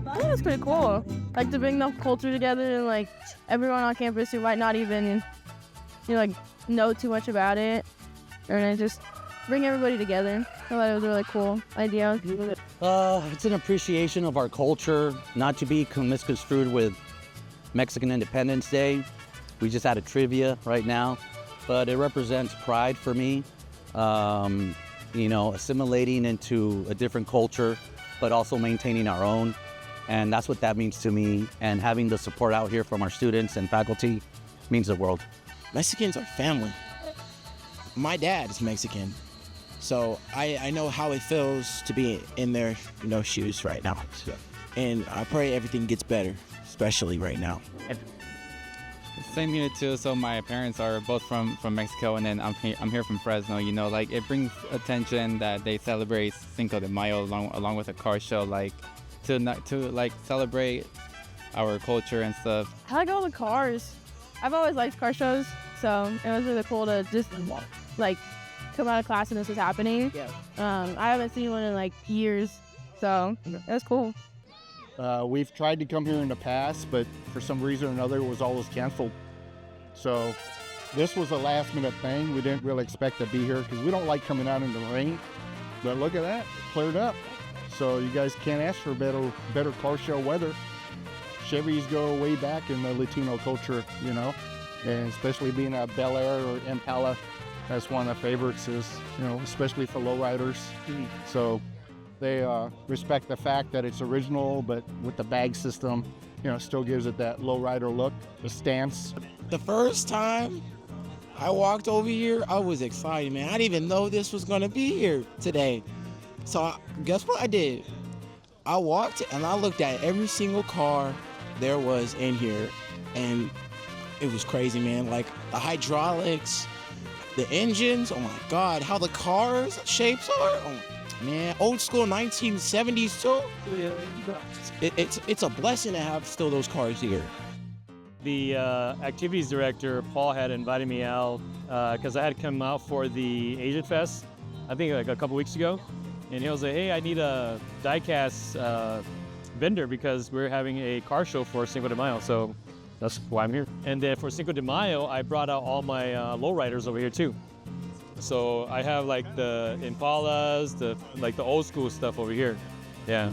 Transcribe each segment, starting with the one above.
I think it's pretty cool. Like to bring the culture together and like everyone on campus who might not even, know too much about it, and just bring everybody together. I thought it was a really cool idea. It's an appreciation of our culture, not to be misconstrued with Mexican Independence Day. We just had a trivia right now, but it represents pride for me. Assimilating into a different culture, but also maintaining our own. And that's what that means to me. And having the support out here from our students and faculty means the world. Mexicans are family. My dad is Mexican, so I know how it feels to be in their shoes right now. So, and I pray everything gets better, especially right now. Same here too. So my parents are both from Mexico, and then I'm here from Fresno. It brings attention that they celebrate Cinco de Mayo along with a car show, to celebrate our culture and stuff. I like all the cars. I've always liked car shows, so it was really cool to just come out of class and this was happening. Yeah. I haven't seen one in years, so it was cool. We've tried to come here in the past, but for some reason or another, it was always canceled. So this was a last minute thing. We didn't really expect to be here because we don't like coming out in the rain. But look at that, it cleared up. So you guys can't ask for better car show weather. Chevys go way back in the Latino culture, and especially being a Bel Air or Impala, that's one of the favorites especially for lowriders. So they respect the fact that it's original, but with the bag system, still gives it that lowrider look, the stance. The first time I walked over here, I was excited, man. I didn't even know this was gonna be here today. So guess what I did? I walked and I looked at every single car there was in here, and it was crazy, man. Like the hydraulics, the engines, oh my God, how the cars shapes are. Oh, man, old school 1970s too. It's a blessing to have still those cars here. The activities director, Paul, had invited me out because I had come out for the Asian Fest, I think a couple weeks ago. And he was like, hey, I need a die-cast vendor because we're having a car show for Cinco de Mayo. So that's why I'm here. And then for Cinco de Mayo, I brought out all my lowriders over here too. So I have the Impalas, the old school stuff over here. Yeah.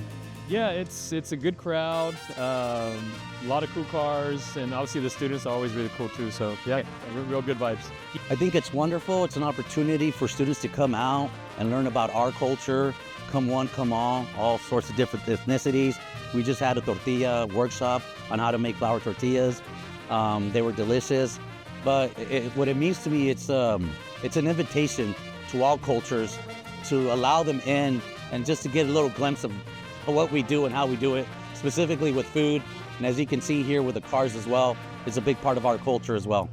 Yeah, it's a good crowd, a lot of cool cars, and obviously the students are always really cool too. So yeah, real good vibes. I think it's wonderful. It's an opportunity for students to come out and learn about our culture. Come one, come all sorts of different ethnicities. We just had a tortilla workshop on how to make flour tortillas. They were delicious. But what it means to me, it's an invitation to all cultures to allow them in and just to get a little glimpse of what we do and how we do it, specifically with food. And as you can see here with the cars as well, it's a big part of our culture as well.